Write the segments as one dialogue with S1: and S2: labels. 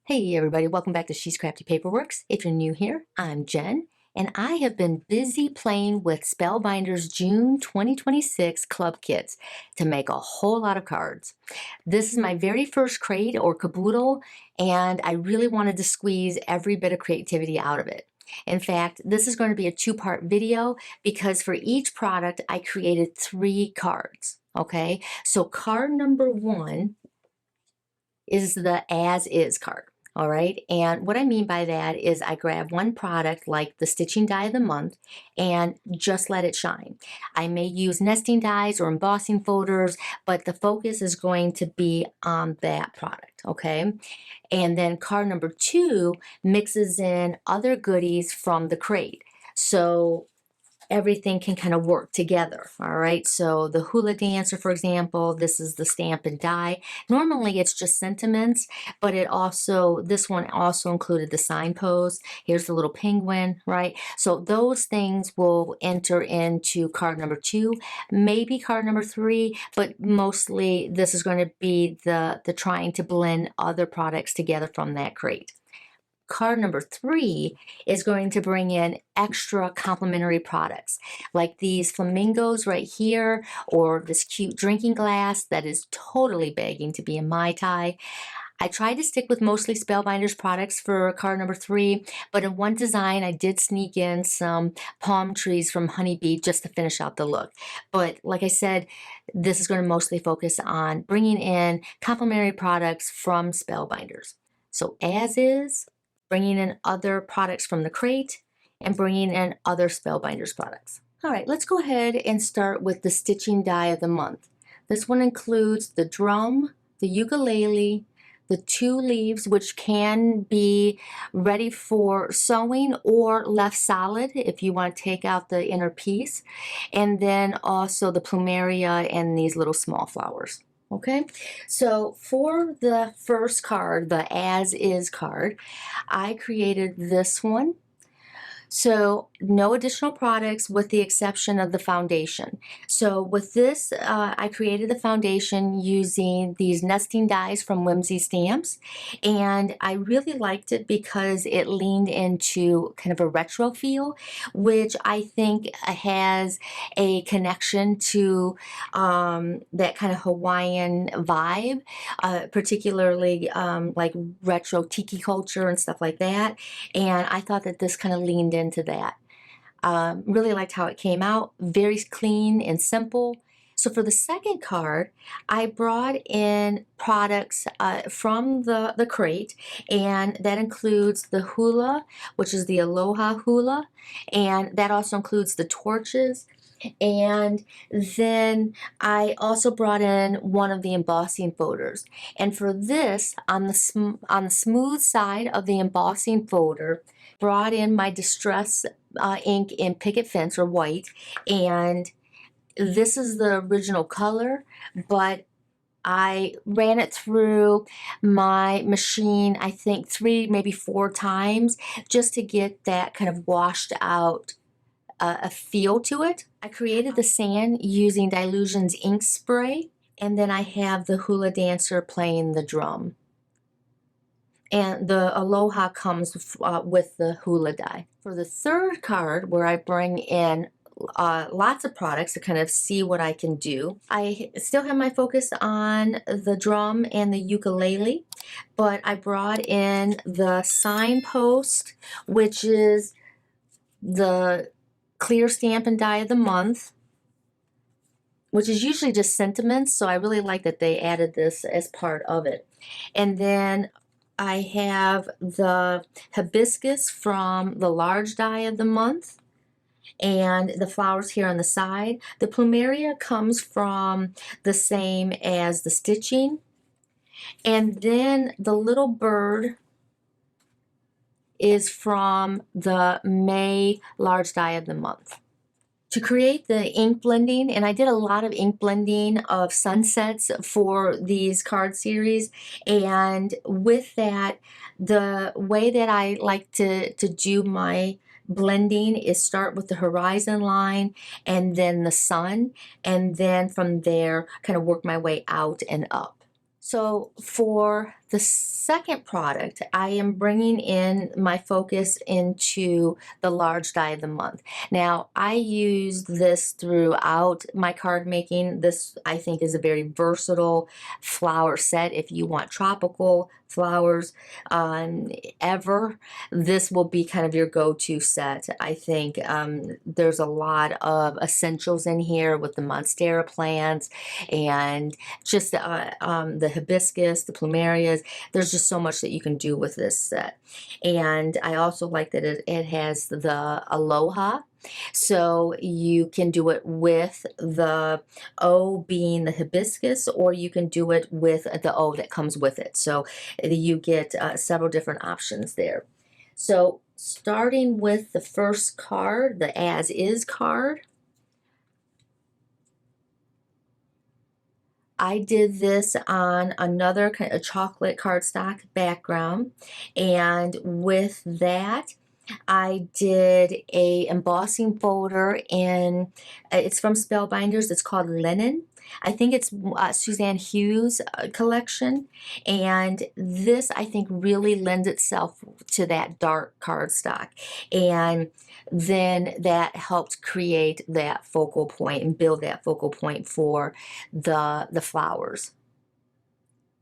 S1: Hey everybody, welcome back to She's Crafty Paperworks. If you're new here, I'm Jen, and I have been busy playing with Spellbinders June 2026 club kits to make a whole lot of cards. This is my very first crate or caboodle, and I really wanted to squeeze every bit of creativity out of it. In fact, this is going to be a two-part video because for each product, I created 3 cards, okay? So card number 1 is the as is card. All right. And what I mean by that is I grab one product like the stitching die of the month and just let it shine. I may use nesting dies or embossing folders, but the focus is going to be on that product. Okay. And then card number 2 mixes in other goodies from the crate. So everything can kind of work together. All right, so the hula dancer, for example, this is the stamp and die. Normally it's just sentiments, but this one also included the signpost. Here's the little penguin, right? So those things will enter into card number 2, maybe card number 3, but mostly this is going to be the trying to blend other products together from that crate. Card number 3 is going to bring in extra complementary products like these flamingos right here, or this cute drinking glass that is totally begging to be a Mai Tai. I tried to stick with mostly Spellbinders products for card number 3, but in one design I did sneak in some palm trees from Honeybee just to finish out the look. But like I said, this is going to mostly focus on bringing in complementary products from Spellbinders. So as is, bringing in other products from the crate, and bringing in other Spellbinders products. All right, let's go ahead and start with the stitching die of the month. This one includes the drum, the ukulele, the 2 leaves, which can be ready for sewing or left solid if you want to take out the inner piece, and then also the plumeria and these little small flowers. Okay, so for the first card, the as is card, I created this one. So no additional products with the exception of the foundation. So with this, I created the foundation using these nesting dies from Whimsy Stamps. And I really liked it because it leaned into kind of a retro feel, which I think has a connection to that kind of Hawaiian vibe, particularly like retro tiki culture and stuff like that. And I thought that this kind of leaned into that. Really liked how it came out, very clean and simple. So for the second card, I brought in products from the crate, and that includes the hula, which is the Aloha hula, and that also includes the torches. And then I also brought in one of the embossing folders. And for this, on the smooth side of the embossing folder, brought in my Distress ink in Picket Fence or white. And this is the original color, but I ran it through my machine, I think 3, maybe 4 times, just to get that kind of washed out a feel to it. I created the sand using Dilution's ink spray, and then I have the hula dancer playing the drum. And the Aloha comes with the hula die. For the third card, where I bring in lots of products to kind of see what I can do, I still have my focus on the drum and the ukulele, but I brought in the signpost, which is the clear stamp and die of the month, which is usually just sentiments, so I really like that they added this as part of it. And then I have the hibiscus from the large die of the month, and the flowers here on the side. The plumeria comes from the same as the stitching, and then the little bird is from the May large die of the month. To create the ink blending, and I did a lot of ink blending of sunsets for these card series, and with that, the way that I like to do my blending is start with the horizon line and then the sun, and then from there kind of work my way out and up. So for The second product, I am bringing in my focus into the large die of the month. Now, I use this throughout my card making. This, I think, is a very versatile flower set. If you want tropical flowers ever, this will be kind of your go-to set. I think there's a lot of essentials in here with the monstera plants and just the hibiscus, the plumerias. There's just so much that you can do with this set. And I also like that it has the aloha. So you can do it with the O being the hibiscus, or you can do it with the O that comes with it. So you get several different options there. So starting with the first card, the as is card, I did this on another kind of chocolate cardstock background, and with that I did a embossing folder in, it's from Spellbinders, it's called Linen. I think it's Suzanne Hughes' collection, and this I think really lends itself to that dark cardstock, and then that helped create that focal point and build that focal point for the flowers.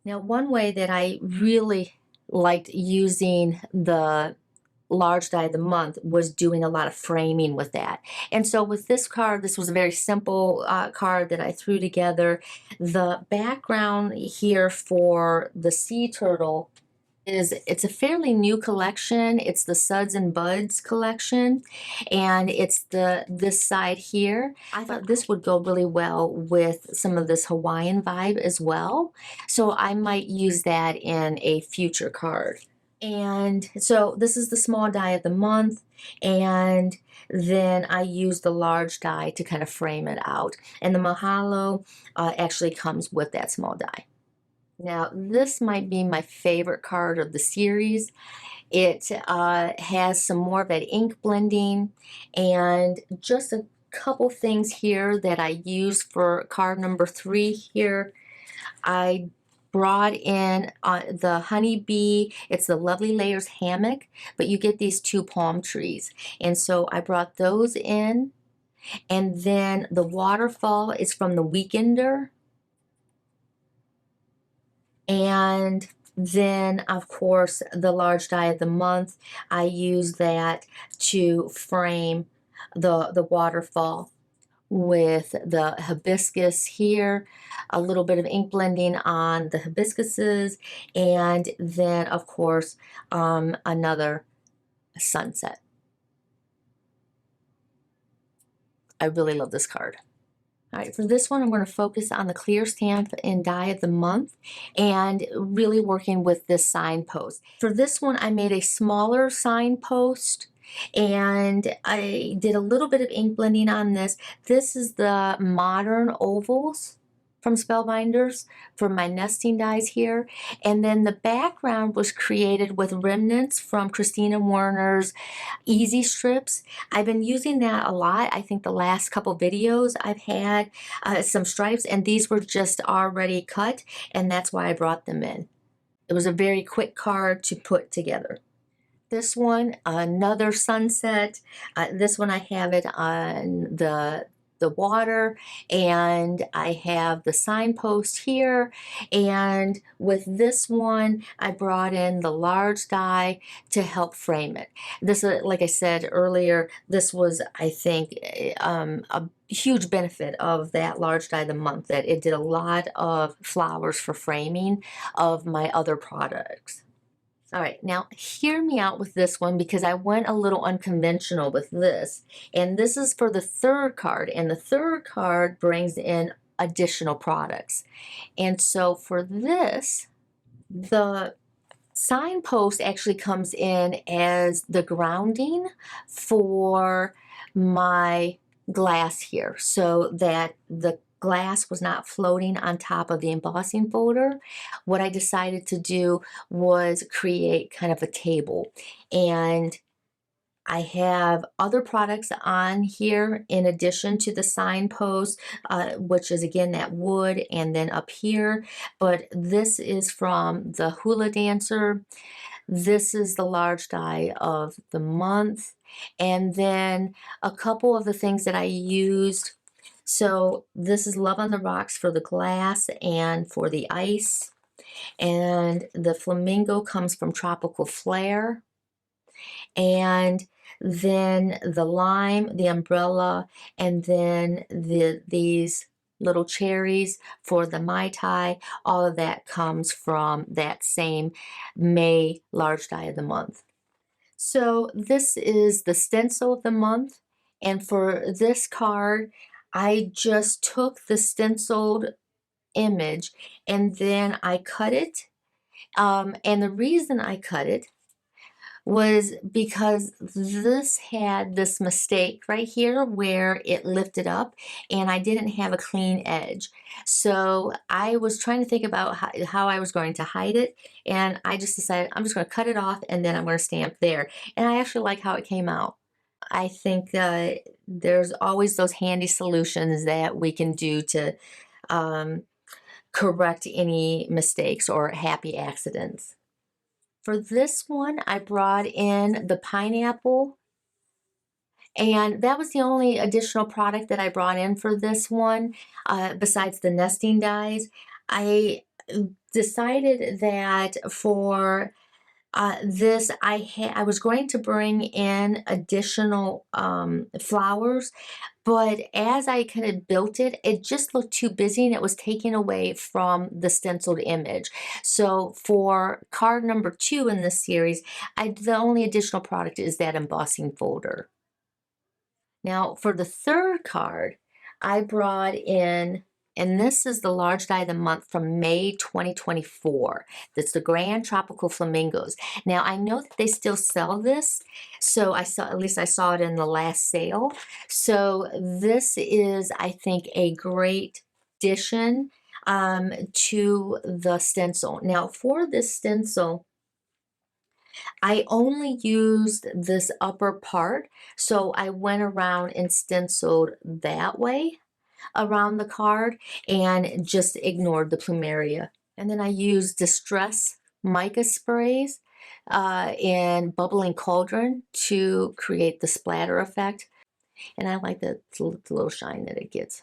S1: Now, one way that I really liked using the large die of the month was doing a lot of framing with that. And so with this card, this was a very simple card that I threw together. The background here for the sea turtle it's a fairly new collection. It's the Suds and Buds collection, and it's this side here. I thought this would go really well with some of this Hawaiian vibe as well. So I might use that in a future card. And so this is the small die of the month, and then I use the large die to kind of frame it out. And the Mahalo actually comes with that small die. Now, this might be my favorite card of the series. It has some more of that ink blending and just a couple things here that I use for card number 3 here. I brought in the honeybee. It's the Lovely Layers hammock, but you get these 2 palm trees. And so I brought those in. And then the waterfall is from the Weekender. And then, of course, the large die of the month, I use that to frame the waterfall with the hibiscus here, a little bit of ink blending on the hibiscuses, and then, of course, another sunset. I really love this card. All right, for this one, I'm going to focus on the clear stamp and die of the month and really working with this signpost. For this one, I made a smaller signpost and I did a little bit of ink blending on this. This is the modern ovals from Spellbinders for my nesting dies here. And then the background was created with remnants from Christina Werner's Easy Strips. I've been using that a lot. I think the last couple videos I've had some stripes, and these were just already cut, and that's why I brought them in. It was a very quick card to put together. This one, another sunset. This one I have it on the water, and I have the signpost here, and with this one I brought in the large die to help frame it. This, like I said earlier, this was, I think, a huge benefit of that large die of the month, that it did a lot of flowers for framing of my other products. All right, now hear me out with this one because I went a little unconventional with this. And this is for the third card, and the third card brings in additional products. And so for this, the signpost actually comes in as the grounding for my glass here, so that the glass was not floating on top of the embossing folder. What I decided to do was create kind of a table, and I have other products on here in addition to the signpost, which is again that wood, and then up here. But this is from the Hula Dancer. This is the large die of the month. And then a couple of the things that I used. So this is Love on the Rocks for the glass and for the ice. And the flamingo comes from Tropical Flare. And then the lime, the umbrella, and then these little cherries for the Mai Tai. All of that comes from that same May large die of the month. So this is the stencil of the month. And for this card, I just took the stenciled image and then I cut it. And the reason I cut it was because this had this mistake right here where it lifted up and I didn't have a clean edge. So I was trying to think about how I was going to hide it, and I just decided I'm just going to cut it off and then I'm going to stamp there. And I actually like how it came out. I think there's always those handy solutions that we can do to correct any mistakes or happy accidents. For this one, I brought in the pineapple, and that was the only additional product that I brought in for this one, besides the nesting dies. I decided that for this, I was going to bring in additional flowers, but as I kind of built it, it just looked too busy and it was taken away from the stenciled image. So for card number 2 in this series, the only additional product is that embossing folder. Now for the third card, I brought in, and this is the large die of the month from May 2024. That's the Grand Tropical Flamingos. Now I know that they still sell this, so at least I saw it in the last sale. So this is, I think, a great addition to the stencil. Now for this stencil, I only used this upper part, so I went around and stenciled that way around the card and just ignored the plumeria. And then I used Distress mica sprays in Bubbling Cauldron to create the splatter effect. And I like the little shine that it gets.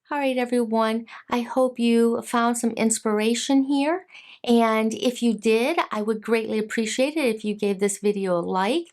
S1: All right, everyone, I hope you found some inspiration here. And if you did, I would greatly appreciate it if you gave this video a like.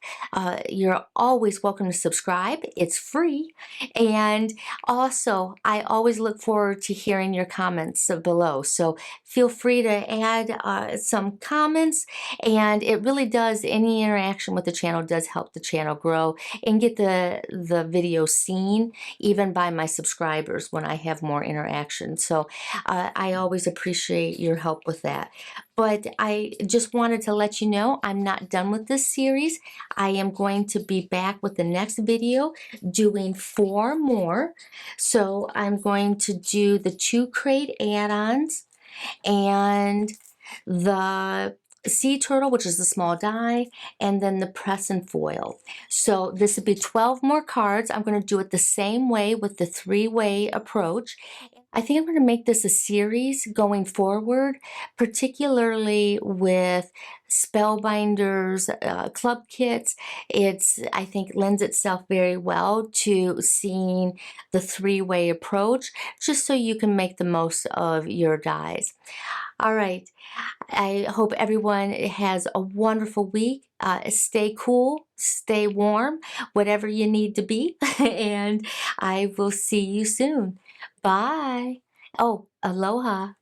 S1: You're always welcome to subscribe. It's free. And also, I always look forward to hearing your comments below. So feel free to add some comments. And it really does, any interaction with the channel does help the channel grow and get the video seen, even by my subscribers when I have more interaction. So I always appreciate your help with that. But I just wanted to let you know I'm not done with this series. I am going to be back with the next video doing 4 more. So I'm going to do the 2 crate add-ons and the sea turtle, which is the small die, and then the press and foil. So this would be 12 more cards. I'm going to do it the same way with the 3-way approach. I think I'm going to make this a series going forward, particularly with Spellbinders club kits. I think, lends itself very well to seeing the 3-way approach, just so you can make the most of your dies. All right. I hope everyone has a wonderful week. Stay cool, stay warm, whatever you need to be, and I will see you soon. Bye. Oh, aloha.